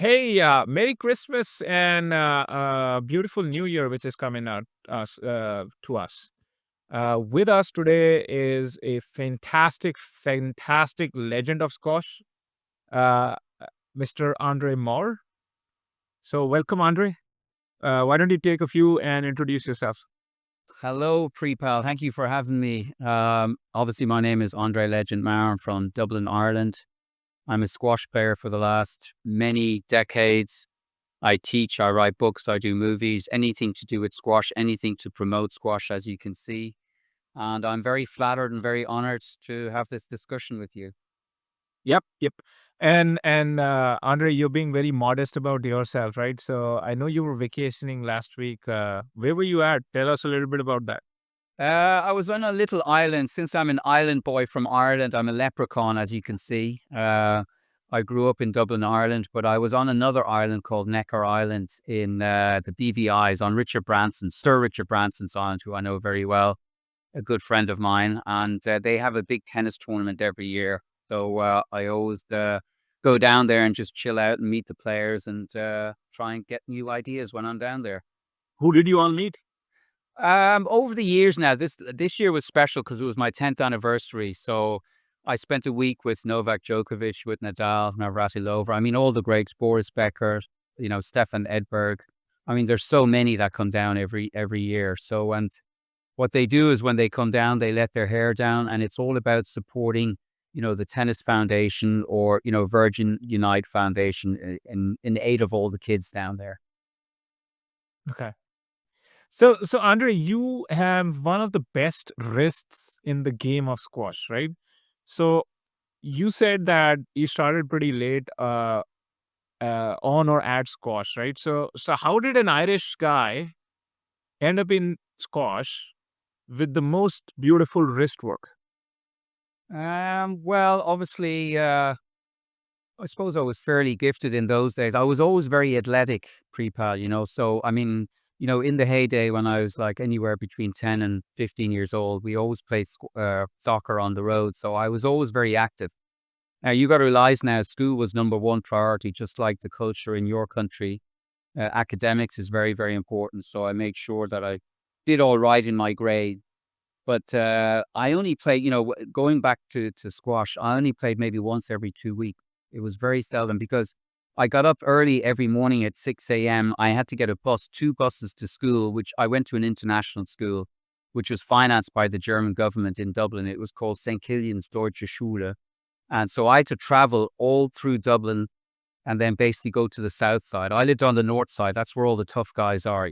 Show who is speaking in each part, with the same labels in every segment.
Speaker 1: Hey, Merry Christmas and beautiful New Year, which is coming out to us. With us today is a fantastic legend of squash, uh, Mr. Andre Maur. So, welcome, Andre. Why don't you take a few and introduce yourself?
Speaker 2: Hello, Preetpal. Thank you for having me. Obviously, my name is Andre Legend Maur. I'm from Dublin, Ireland. I'm a squash player for the last many decades. I teach, I write books, I do movies, anything to do with squash, anything to promote squash, as you can see. And I'm very flattered and very honored to have this discussion with you.
Speaker 1: Yep. And Andre, you're being very modest about yourself, right? So, I know you were vacationing last week. Where were you at? Tell us a little bit about that.
Speaker 2: I was on a little island. Since I'm an island boy from Ireland, I'm a leprechaun, as you can see. I grew up in Dublin, Ireland, but I was on another island called Necker Island in the BVI's on Richard Branson, Sir Richard Branson's island, who I know very well, a good friend of mine. And they have a big tennis tournament every year. So I always go down there and just chill out and meet the players and try and get new ideas when I'm down there.
Speaker 1: Who did you all meet?
Speaker 2: Over the years now, this year was special because it was my 10th anniversary. So I spent a week with Novak Djokovic, with Nadal, Navratilova. I mean, all the greats, Boris Becker, Stefan Edberg. I mean, there's so many that come down every year. So, and what they do is when they come down, they let their hair down, and it's all about supporting, the Tennis Foundation or Virgin Unite Foundation in aid of all the kids down there.
Speaker 1: Okay. So Andre, you have one of the best wrists in the game of squash, right? So you said that you started pretty late on or at squash, right? So how did an Irish guy end up in squash with the most beautiful wrist work?
Speaker 2: Well, obviously, I suppose I was fairly gifted in those days. I was always very athletic, pre-pal, So, I mean, in the heyday when I was like anywhere between 10 and 15 years old, we always played soccer on the road. So I was always very active. Now, you got to realize now, school was number one priority, just like the culture in your country. Academics is very, very important. So I made sure that I did all right in my grade. But I only played, going back to squash, I only played maybe once every 2 weeks. It was very seldom because I got up early every morning at 6 a.m. I had to get a bus, two buses to school, which I went to an international school, which was financed by the German government in Dublin. It was called St. Kilian's Deutsche Schule. And so I had to travel all through Dublin and then basically go to the south side. I lived on the north side. That's where all the tough guys are.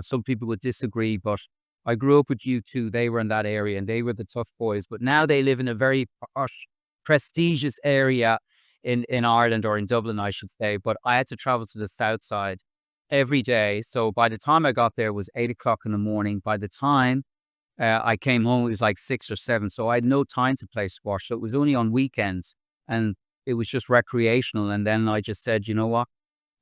Speaker 2: Some people would disagree, but I grew up with you two. They were in that area and they were the tough boys. But now they live in a very posh, prestigious area in Ireland or in Dublin, I should say. But I had to travel to the south side every day. So by the time I got there, it was 8 o'clock in the morning. By the time I came home, it was like 6 or 7. So I had no time to play squash. So it was only on weekends and it was just recreational. And then I just said, you know what?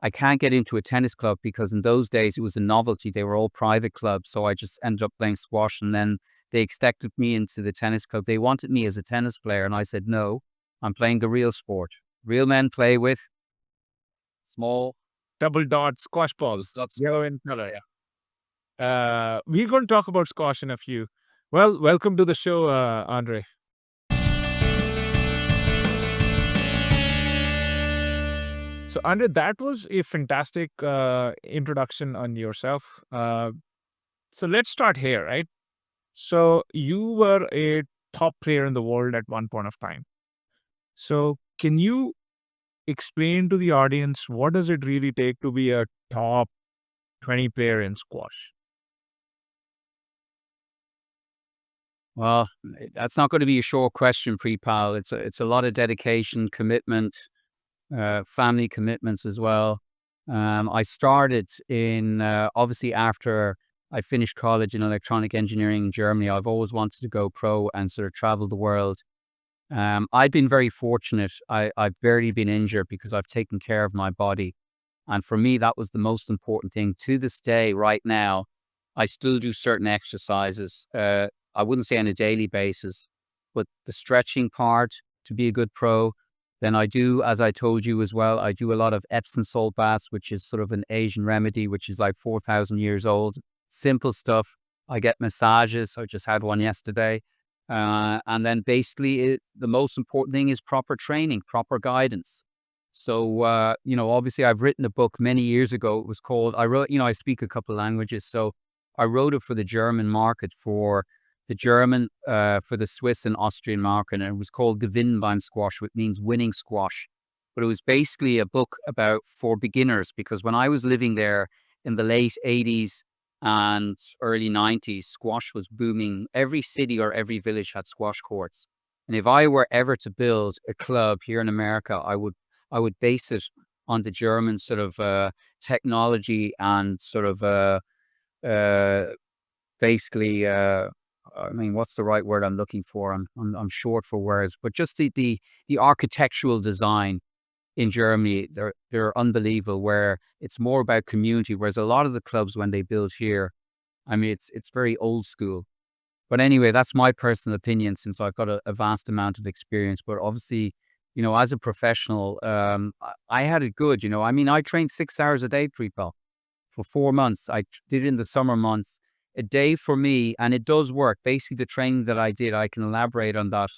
Speaker 2: I can't get into a tennis club because in those days it was a novelty. They were all private clubs. So I just ended up playing squash and then they accepted me into the tennis club. They wanted me as a tennis player. And I said, no, I'm playing the real sport. Real men play with small.
Speaker 1: Double dot squash balls,
Speaker 2: That's
Speaker 1: yellow in color. Yeah. We're going to talk about squash in a few. Well, welcome to the show, Andre. So, Andre, that was a fantastic introduction on yourself. So, let's start here, right? So, you were a top player in the world at one point of time. So, can you explain to the audience what does it really take to be a top 20 player in squash?
Speaker 2: Well, that's not going to be a short question, pre-pal. It's a lot of dedication, commitment, family commitments as well. I started in obviously after I finished college in electronic engineering in Germany. I've always wanted to go pro and sort of travel the world. I've been very fortunate. I've barely been injured because I've taken care of my body. And for me, that was the most important thing. To this day, right now, I still do certain exercises. I wouldn't say on a daily basis, but the stretching part to be a good pro, Then I do, as I told you as well, I do a lot of Epsom salt baths, which is sort of an Asian remedy, which is like 4,000 years old. Simple stuff. I get massages. I just had one yesterday. And then basically, the most important thing is proper training, proper guidance. So, obviously, I've written a book many years ago. It was called, I wrote, I speak a couple of languages. So I wrote it for the German market, for the German, for the Swiss and Austrian market. And it was called Gewinnen beim Squash, which means winning squash. But it was basically a book about for beginners, because when I was living there in the late 80s and early 90s, squash was booming. Every city or every village had squash courts. And if I were ever to build a club here in America, I would base it on the German sort of technology and sort of uh, basically, I mean, what's the right word I'm looking for? I'm short for words, but just the architectural design in Germany, they're unbelievable. Where it's more about community, whereas a lot of the clubs when they build here, I mean, it's very old school. But anyway, that's my personal opinion, since I've got a vast amount of experience. But obviously, as a professional, I had it good. I mean, I trained 6 hours a day, Preetpal, for 4 months. I did it in the summer months. A day for me, and it does work. Basically, the training that I did, I can elaborate on that.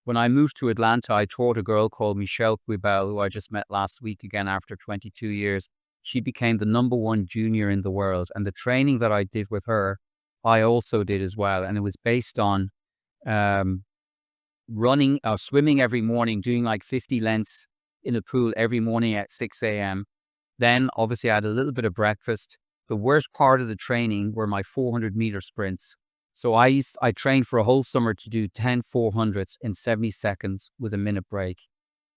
Speaker 2: When I moved to Atlanta, I taught a girl called Michelle Quibel, who I just met last week again after 22 years. She became the number one junior in the world. And the training that I did with her, I also did as well. And it was based on um, running, swimming every morning, doing like 50 lengths in a pool every morning at 6 a.m. Then obviously I had a little bit of breakfast. The worst part of the training were my 400-meter sprints. So I trained for a whole summer to do 10 400s in 70 seconds with a minute break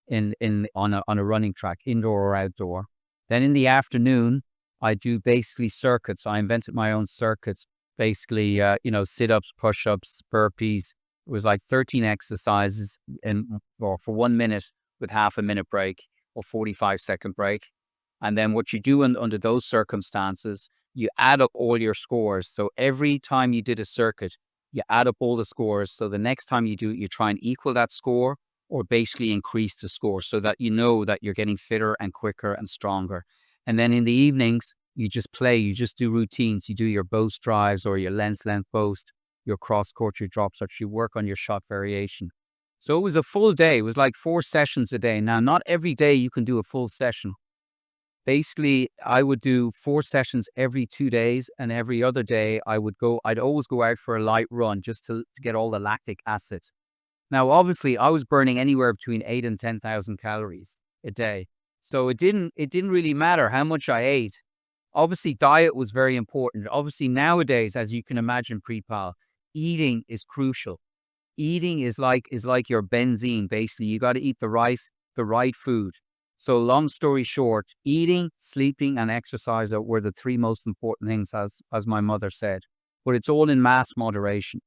Speaker 2: on a running track, indoor or outdoor. Then in the afternoon, I do basically circuits. I invented my own circuits, basically, sit-ups, push-ups, burpees. It was like 13 exercises for 1 minute with half a minute break or 45-second break. And then what you do under those circumstances, you add up all your scores. So every time you did a circuit, you add up all the scores. So the next time you do it, you try and equal that score or basically increase the score, so that you know that you're getting fitter and quicker and stronger. And then in the evenings, you just play, you just do routines. You do your boast drives or your length boast, your cross court, your drop shots. You work on your shot variation. So it was a full day. It was like 4 sessions a day. Now, not every day you can do a full session. Basically, I would do 4 sessions every 2 days, and every other day I'd always go out for a light run just to get all the lactic acid. Now, obviously, I was burning anywhere between 8 and 10,000 calories a day. So it didn't really matter how much I ate. Obviously, diet was very important. Obviously, nowadays, as you can imagine, Preetpal, eating is crucial. Eating is like your benzene. Basically, you got to eat the right food. So long story short, eating, sleeping, and exercise were the three most important things, as my mother said. But it's all in mass moderation.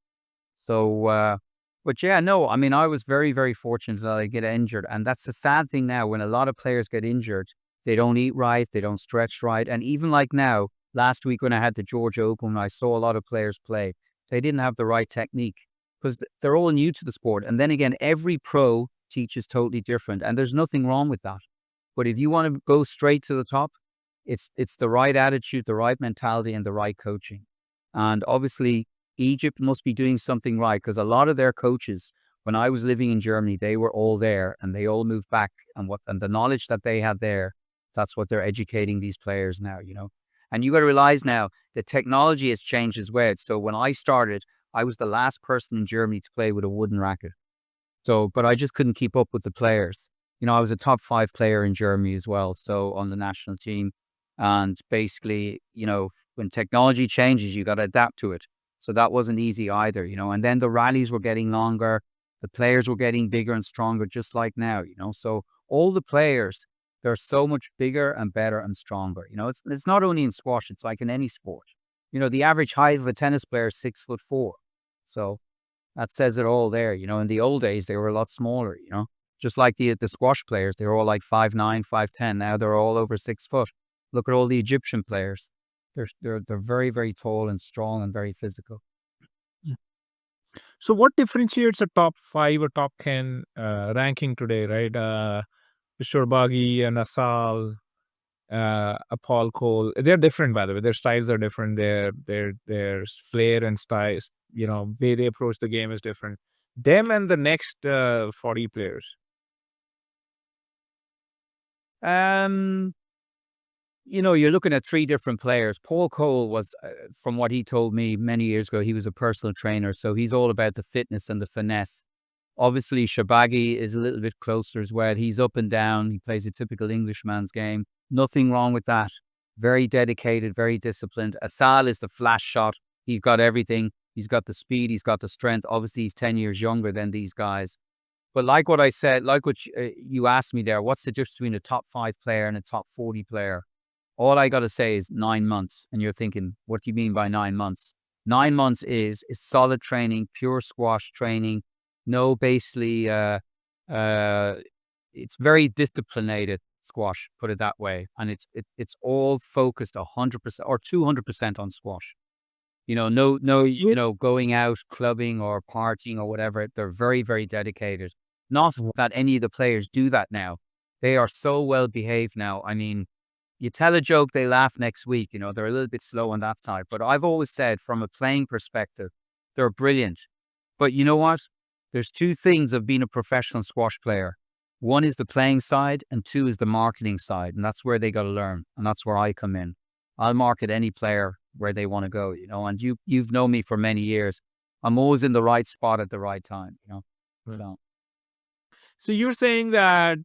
Speaker 2: So, but yeah, no, I mean, I was very, very fortunate that I get injured. And that's the sad thing now. When a lot of players get injured, they don't eat right, they don't stretch right. And even like now, last week when I had the Georgia Open, I saw a lot of players play. They didn't have the right technique, because they're all new to the sport. And then again, every pro teaches totally different. And there's nothing wrong with that. But if you want to go straight to the top, it's the right attitude, the right mentality, and the right coaching. And obviously, Egypt must be doing something right, because a lot of their coaches, when I was living in Germany, they were all there and they all moved back. And the knowledge that they had there, that's what they're educating these players now. And you got to realize now the technology has changed as well. So when I started, I was the last person in Germany to play with a wooden racket. So, but I just couldn't keep up with the players. I was a top 5 player in Germany as well, so on the national team. And basically, when technology changes, you got to adapt to it. So that wasn't easy either. And then the rallies were getting longer, the players were getting bigger and stronger, just like now. So all the players, they're so much bigger and better and stronger. It's not only in squash, it's like in any sport. The average height of a tennis player is 6'4". So that says it all there. In the old days, they were a lot smaller. Just like the squash players, they were all like 5'9", 5'10". Now they're all over 6 foot. Look at all the Egyptian players. They're very, very tall and strong and very physical.
Speaker 1: So what differentiates a top 5 or top 10 ranking today, right? Shorbagi and Asal, a Paul Cole. They're different, by the way. Their styles are different. Their flair and styles, way they approach the game is different. Them and the next 40 players.
Speaker 2: Um, you're looking at three different players. Paul Cole was, from what he told me many years ago, he was a personal trainer, so he's all about the fitness and the finesse. Obviously, Shabagi is a little bit closer as well. He's up and down. He plays a typical Englishman's game. Nothing wrong with that. Very dedicated, very disciplined. Asal is the flash shot. He's got everything. He's got the speed. He's got the strength. Obviously, he's 10 years younger than these guys. But like what I said, like what you asked me there, what's the difference between a top 5 player and a top 40 player? All I got to say is 9 months. And you're thinking, what do you mean by 9 months? 9 months is solid training, pure squash training. No, basically, uh, it's very disciplined squash, put it that way. And it's all focused 100% or 200% on squash. No, going out, clubbing or partying or whatever. They're very, very dedicated. Not that any of the players do that now. They are so well behaved now. I mean, you tell a joke, they laugh next week. They're a little bit slow on that side. But I've always said, from a playing perspective, they're brilliant. But you know what? There's two things of being a professional squash player. One is the playing side, and two is the marketing side. And that's where they got to learn. And that's where I come in. I'll market any player where they want to go, and you've known me for many years. I'm always in the right spot at the right time.
Speaker 1: Right.
Speaker 2: So
Speaker 1: So you're saying that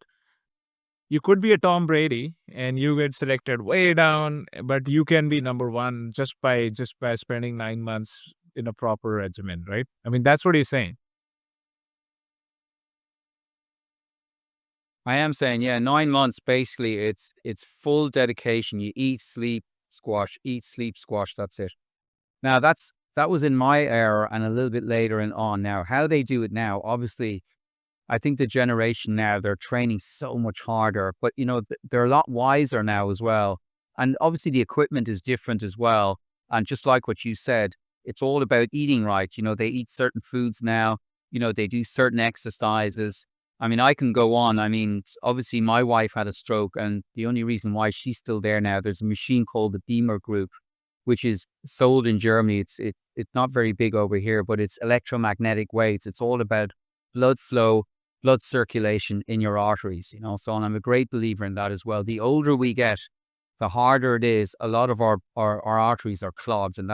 Speaker 1: you could be a Tom Brady and you get selected way down, but you can be number one just by spending 9 months in a proper regimen, right? I mean, that's what you're saying.
Speaker 2: I am saying, yeah, 9 months, basically it's full dedication. You eat, sleep, squash, eat, sleep, squash. That's it. Now that was in my era and a little bit later and on. Now, how they do it now, obviously, I think the generation now, they're training so much harder, but they're a lot wiser now as well. And obviously the equipment is different as well. And just like what you said, it's all about eating right. They eat certain foods now, they do certain exercises. I mean, I can go on. I mean, obviously my wife had a stroke, and the only reason why she's still there now, there's a machine called the Beamer Group, which is sold in Germany. It's not very big over here, but it's electromagnetic waves. It's all about blood flow, blood circulation in your arteries. So, and I'm a great believer in that as well. The older we get, the harder it is. A lot of our arteries are clogged, and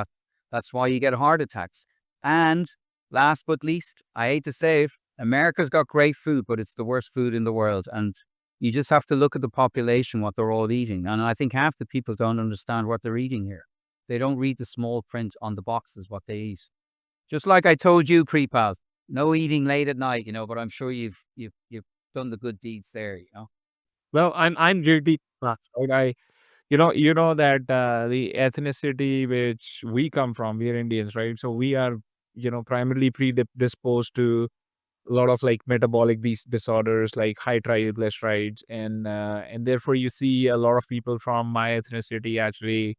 Speaker 2: that's why you get heart attacks. And last but least, I hate to say it, America's got great food, but it's the worst food in the world. And you just have to look at the population, what they're all eating. And I think half the people don't understand what they're eating here. They don't read the small print on the boxes, what they eat. Just like I told you, Preetpal, no eating late at night. But I'm sure you've done the good deeds there.
Speaker 1: Well, I'm really not, right? You know that the ethnicity which we come from, we are Indians, right? So we are, primarily predisposed to a lot of like metabolic disorders like high triglycerides, and therefore you see a lot of people from my ethnicity actually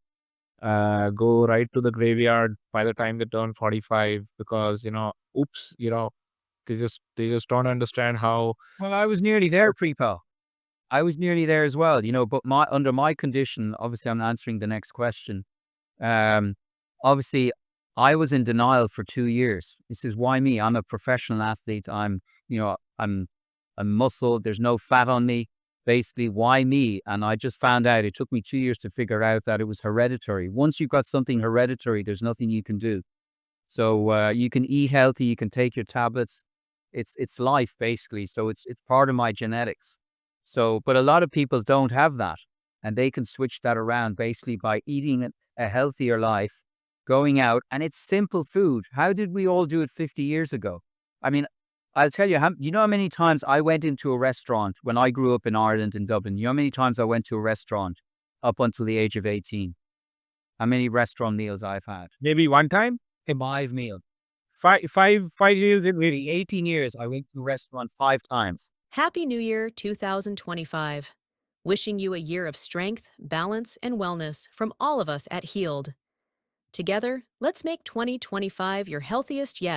Speaker 1: go right to the graveyard by the time they turn 45 because oops, they just don't understand how.
Speaker 2: Well, I was nearly there, Preetpal. I was nearly there as well. But under my condition, obviously I'm answering the next question. Um, Obviously, I was in denial for 2 years. This is why me? I'm a professional athlete. I'm muscle. There's no fat on me. Basically, why me? And I just found out. It took me 2 years to figure out that it was hereditary. Once you've got something hereditary, there's nothing you can do. So you can eat healthy. You can take your tablets. It's life basically. So it's part of my genetics. So, but a lot of people don't have that, and they can switch that around basically by eating a healthier life, going out, and it's simple food. How did we all do it 50 years ago? I mean, I'll tell you, you know how many times I went into a restaurant when I grew up in Ireland, in Dublin? You know how many times I went to a restaurant up until the age of 18? How many restaurant meals I've had?
Speaker 1: Maybe one time,
Speaker 2: A live meal.
Speaker 1: 5 years in.
Speaker 2: Really, 18 years, I went to a restaurant 5 times.
Speaker 3: Happy New Year 2025. Wishing you a year of strength, balance, and wellness from all of us at Heald. Together, let's make 2025 your healthiest yet.